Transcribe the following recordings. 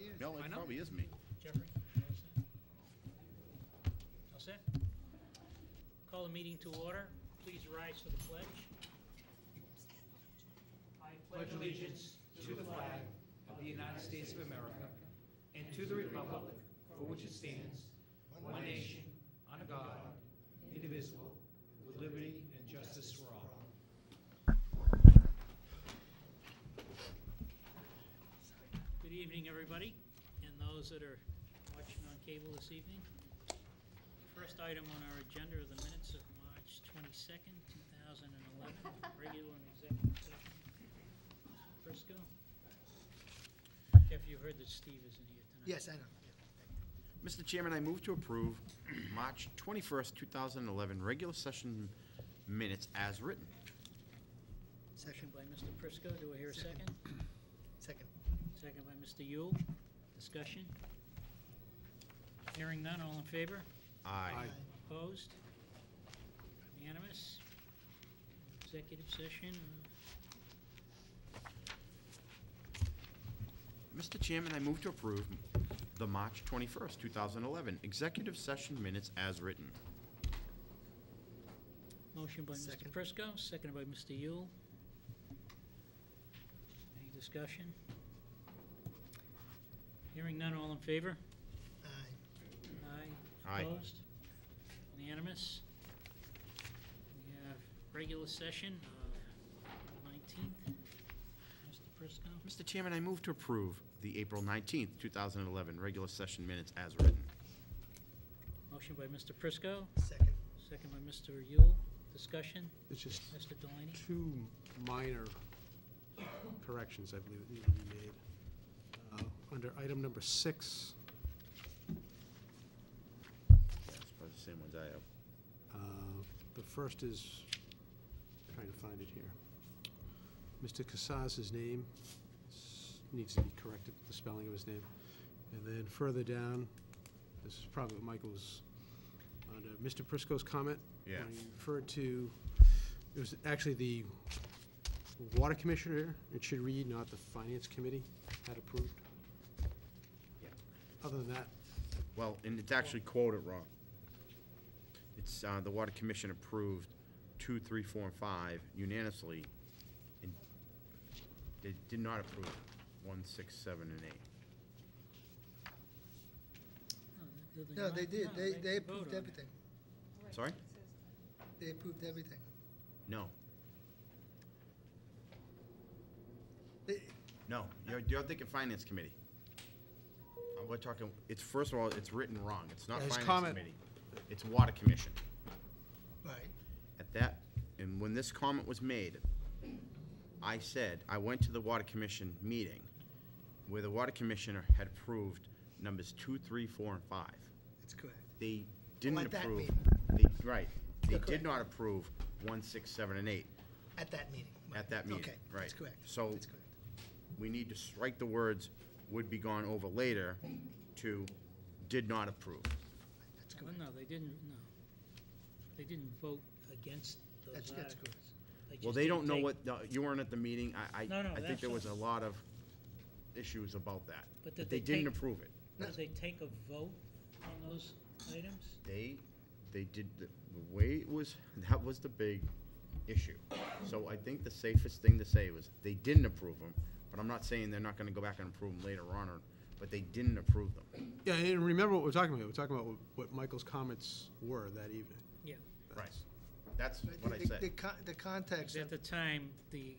Steve? No, it probably is me. Jeffrey, all set? Call the meeting to order. Please rise for the pledge. I Pledge allegiance to the flag of the United States of America and to the republic for which it stands, one nation, under God, indivisible, with liberty and justice for all. Good evening, everybody, and those that are watching on cable this evening. First item on our agenda are the minutes of March 22nd, 2011, regular and executive session. Prisco? Jeff, you heard that Steve isn't here tonight. Yes, I know. Mr. Chairman, I move to approve March 21st, 2011 regular session minutes as written. Motion by Mr. Prisco. Do I hear a second? Second. Second by Mr. Yule. Discussion? Hearing none, all in favor? Aye. Opposed? Unanimous? Executive session? Mr. Chairman, I move to approve the March 21st, 2011 executive session minutes as written. Motion by Mr. Second. Prisco, seconded by Mr. Yule. Any discussion? Hearing none, all in favor? Aye. Aye. Aye. Opposed? Unanimous? We have regular session of 19th. Mr. Prisco? Mr. Chairman, I move to approve the April 19th, 2011 regular session minutes as written. Motion by Mr. Prisco, Second. second by Mr. Yule. Discussion? It's just Mr. Delaney? two minor corrections, I believe, that need to be made. Under item number 6, That's probably the same ones I have. the first is, trying to find it here. Mr. Casas's name needs to be corrected, the spelling of his name. And then further down, this is probably what Michael's, under Mr. Prisco's comment. Yeah. When he referred to, it was actually the Water Commissioner, it should read, not the Finance Committee had approved. Yeah. Other than that, Well, and it's actually quoted wrong. It's, the Water Commission approved 2, 3, 4, and 5 unanimously, and they did not approve 1, 6, 7, and 8. No, they did. No, They voted approved on it. everything. Sorry? They approved everything. No. They- No, you're thinking Finance Committee. We're talking, it's, first of all, it's written wrong. It's not His Finance comment- Committee. It's Water Commission. Right. At that, and when this comment was made, I said, I went to the Water Commission meeting where the Water Commissioner had approved numbers 2, 3, 4, and 5. That's correct. They didn't at that approve. meeting. Right. They You're did correct. not approve 1, 6, 7, and 8 At that meeting. Right. at that meeting. Okay, Right. that's correct. So That's correct. we need to strike the words "would be gone over later" to "did not approve." That's Well, correct. no, they didn't, no. They didn't vote against those That's articles. correct. Well, just they didn't don't know take- what, you weren't at the meeting. No, no, I think that's there was a not- lot of issues about that. But But did they they didn't take- approve it. Did they take a vote on those items? They did, the way it was, that was the big issue. So I think the safest thing to say was, they didn't approve them, but I'm not saying they're not gonna go back and approve them later on, but they didn't approve them. yeah, and remember what we're talking about. We're talking about what Michael's comments were that evening. Yeah. Right. That's But what I the- said. The context At of, the time, the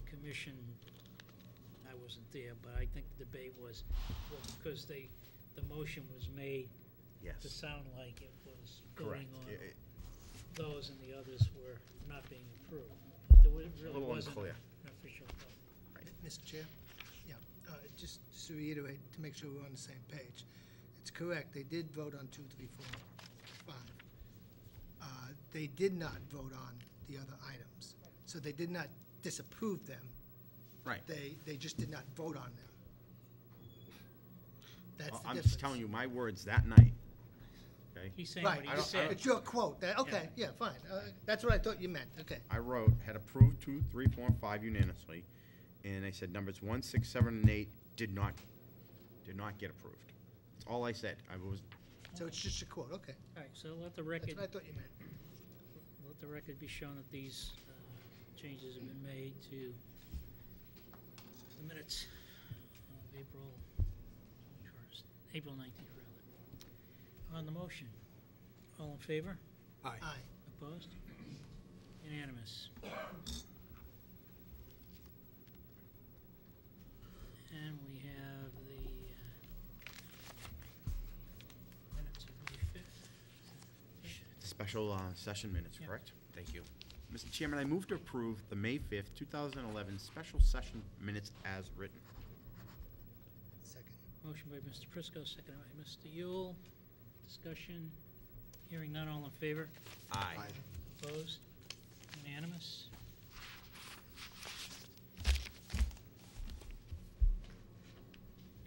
commission, I wasn't there, but I think the debate was because the motion was made to Yes, sound like it was correct. going on It- those and the others were not being approved. But there really little wasn't unclear. an official vote. Mr. Chair? Yeah, just to reiterate, to make sure we're on the same page. It's correct, they did vote on 2, 3, 4, 5. They did not vote on the other items. So they did not disapprove them. Right. They just did not vote on them. That's the I'm difference. just telling you my words that night, okay? He's saying Right, what he said. it's your quote. Okay, yeah, fine. That's what I thought you meant, okay. I wrote, had approved 2, 3, 4, and 5 unanimously, and I said numbers 1, 6, 7, and 8 did not did not get approved. That's all I said. I was, So it's just a quote, okay. All right, so let the That's record, what I thought you meant. let the record be shown that these changes have been made to the minutes of April 21st, April 19th, rather. On the motion, all in favor? Aye. Aye. Opposed? Unanimous. And we have the minutes of May 5th. special session minutes, Yeah. correct? Thank you. Mr. Chairman, I move to approve the May 5th, 2011 special session minutes as written. Second. Motion by Mr. Prisco, seconded by Mr. Yule. Discussion, hearing none, all in favor? Aye. Opposed? Unanimous?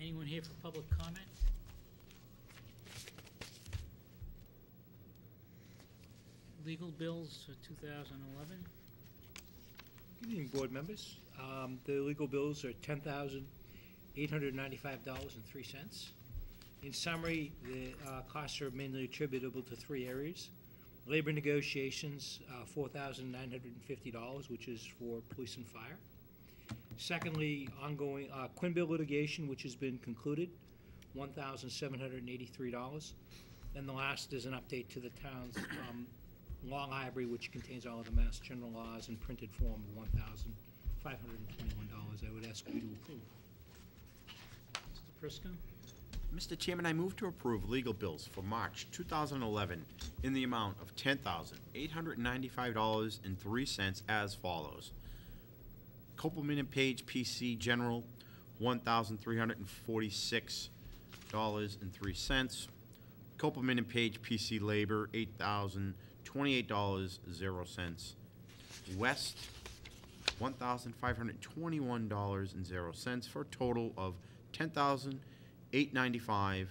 Anyone here for public comment? Legal bills for 2011? Good evening, board members. The legal bills are $10,895.03. In summary, the costs are mainly attributable to three areas. Labor negotiations, $4,950, which is for police and fire. Secondly, ongoing Quinn bill litigation, which has been concluded, $1,783. And the last is an update to the town's law library, which contains all of the Mass General laws in printed form, of $1,521. I would ask you to approve. Mr. Prisco? Mr. Chairman, I move to approve legal bills for March 2011 in the amount of $10,895.03 as follows. Copeland and Page PC General, $1,346.03. Copeland and Page PC Labor, $8,028.00. West, $1,521.00 for a total of $10,895.03.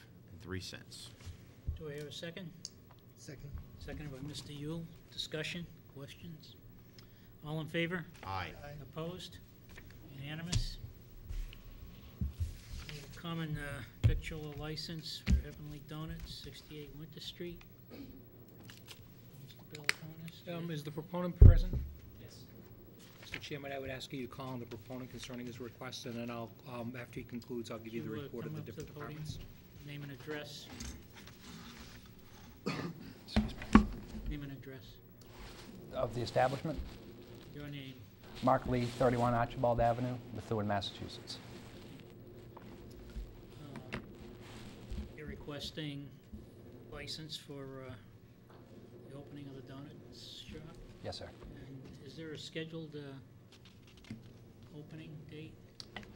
Do I hear a second? Second. Seconded by Mr. Yule. Discussion, questions? All in favor? Aye. Aye. Opposed? Unanimous? We have a common victual license for Heavenly Donuts, 68 Winter Street. Mr. Belkonis? Is the proponent present? Yes. Mr. Chairman, I would ask you to call on the proponent concerning his request, and then I'll, after he concludes, I'll give you the Can you, report of come the up to different the podium? departments. Name and address. Name and address. Of the establishment, Your name. Mark Lee, 31 Archibald Avenue, Methuen, Massachusetts. You're requesting license for the opening of the donuts shop? Yes, sir. And is there a scheduled opening date?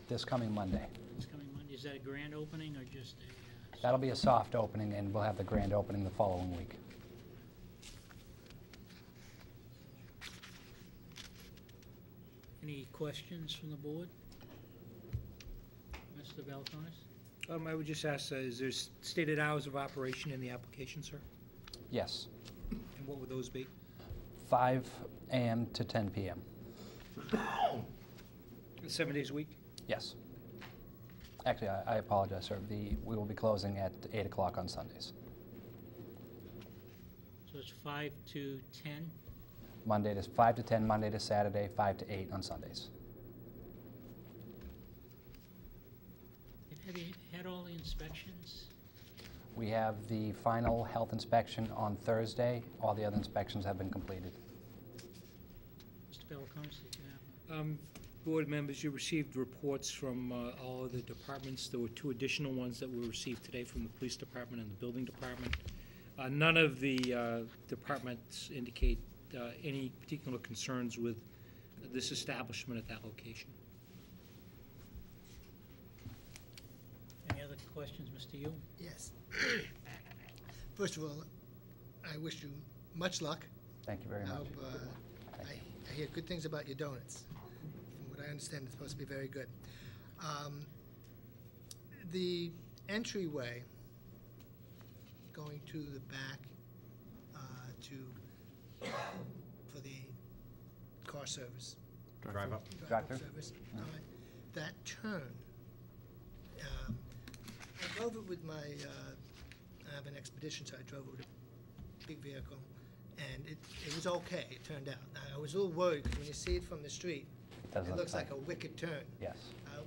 This coming Monday. It's coming Monday. Is that a grand opening or just a? That'll be a soft opening, and we'll have the grand opening the following week. Any questions from the board? Mr. Belkonis? I would just ask, is there stated hours of operation in the application, sir? Yes, And what would those be? 5 a.m. to 10 p.m. 7 days a week? Yes. Actually, I apologize, sir. We will be closing at 8 o'clock on Sundays. So it's 5 to 10? Monday to 5 to 10, Monday to Saturday, 5 to 8 on Sundays. And have you had all the inspections? We have the final health inspection on Thursday. All the other inspections have been completed. Mr. Belkonis, did you have? Board members, you received reports from all of the departments. There were 2 additional ones that were received today from the police department and the building department. None of the departments indicate any particular concerns with this establishment at that location. Any other questions, Mr. Yule? Yes. First of all, I wish you much luck. Thank you very I much. hope, I hear good things about your donuts. From what I understand, it's supposed to be very good. The entryway going to the back for the car service. Drive up. Drive-through? Service. All right. That turn, I drove it with my, I have an expedition, so I drove it with a big vehicle, and it was okay, it turned out. I was a little worried, because when you see it from the street, Doesn't it look looks like tight. a wicked turn. Yes.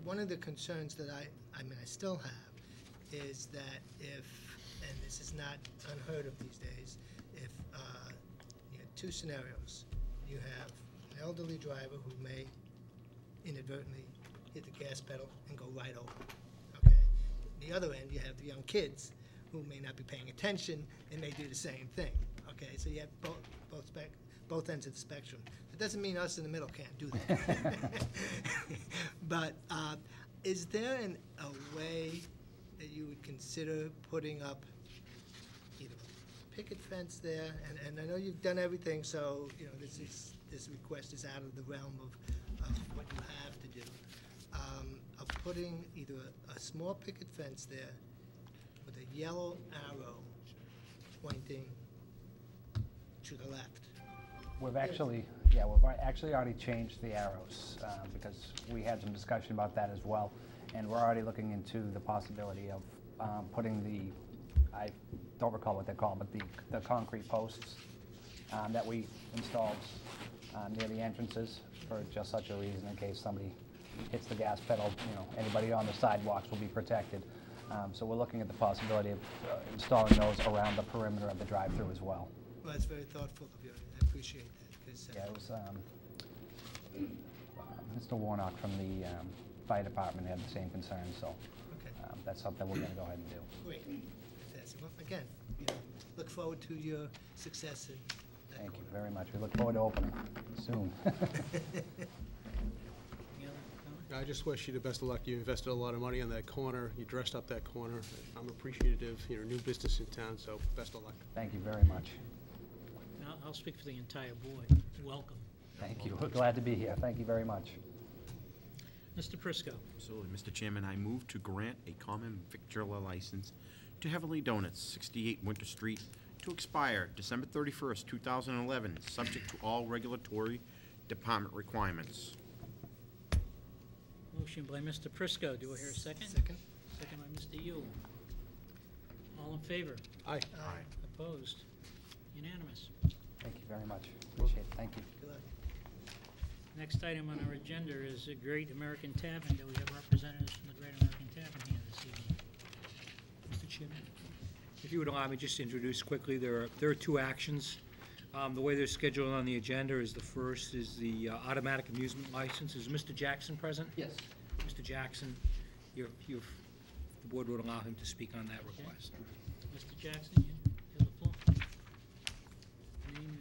One of the concerns that I mean, I still have, is that if, and this is not unheard of these days, if you have two scenarios. You have an elderly driver who may inadvertently hit the gas pedal and go right over, okay? The other end, you have the young kids who may not be paying attention and may do the same thing, okay? So you have both ends of the spectrum. It doesn't mean us in the middle can't do that. But is there a way that you would consider putting up either a picket fence there, and I know you've done everything, so, you know, this request is out of the realm of what you have to do, of putting either a small picket fence there with a yellow arrow pointing to the left. We've actually already changed the arrows, because we had some discussion about that as well. And we're already looking into the possibility of putting I don't recall what they're called, but the concrete posts that we installed near the entrances for just such a reason, in case somebody hits the gas pedal, you know, anybody on the sidewalks will be protected. So we're looking at the possibility of installing those around the perimeter of the drive-through as well. Well, that's very thoughtful of you. I appreciate that, because Yeah, it was Mr. Warnock from the fire department had the same concern, so okay. that's something we're going to go ahead and do. Great. Fantastic. Well, again, you know, look forward to your success in that Thank you corner. very much. We look forward to opening soon. Any other comment? I just wish you the best of luck. You invested a lot of money on that corner. You dressed up that corner. I'm appreciative, you know, new business in town, so best of luck. Thank you very much. I'll speak for the entire board. Welcome. Thank you. We're glad to be here. Thank you very much. Mr. Prisco. Absolutely. Mr. Chairman, I move to grant a common victular license to Heavenly Donuts, 68 Winter Street, to expire December 31st, 2011, subject to all regulatory department requirements. Motion by Mr. Prisco. Do I hear a second? Second? Second by Mr. Yule. All in favor? Aye. Aye. Opposed? Unanimous. Thank you very much. Appreciate it. Thank you. Good luck. Next item on our agenda is the Great American Tavern. Do we have representatives from the Great American Tavern here this evening? Mr. Chairman, if you would allow me just to introduce quickly, there are two actions. The way they're scheduled on the agenda is the first is the automatic amusement license. Is Mr. Jackson present? Yes. Mr. Jackson, the board would allow him to speak on that request. Mr. Jackson, you have the floor. Name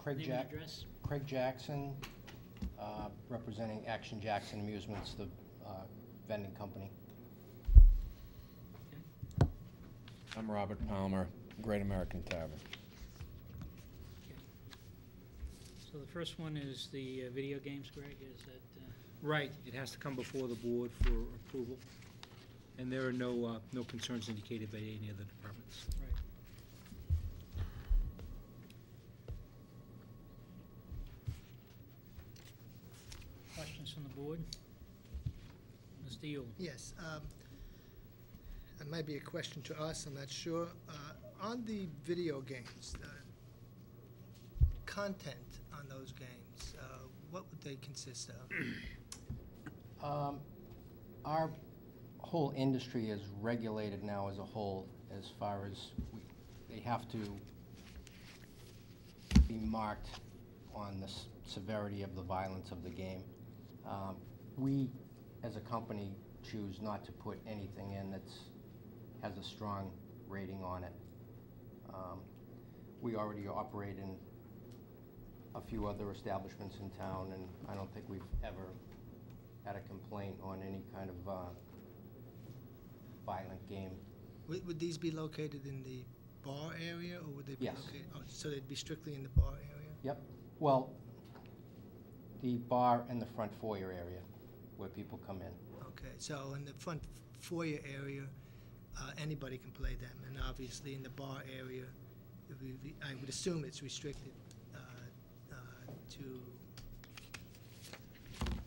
and address. Craig Jackson, representing Action Jackson Amusements, the vending company. I'm Robert Palmer, Great American Tavern. So the first one is the video games, Greg, is that, Right, it has to come before the board for approval, and there are no concerns indicated by any of the departments. right. Questions from the board? Mr. Yule? Yes, it might be a question to us, I'm not sure. On the video games, content on those games, what would they consist of? Our whole industry is regulated now as a whole, as far as they have to be marked on the severity of the violence of the game. We, as a company, choose not to put anything in that has a strong rating on it. We already operate in a few other establishments in town, and I don't think we've ever had a complaint on any kind of violent game. Would these be located in the bar area, or would they be Yes. located? Oh, so they'd be strictly in the bar area? Yep. Well, the bar and the front foyer area where people come in. Okay, so in the front foyer area, anybody can play them, and obviously in the bar area, I would assume it's restricted to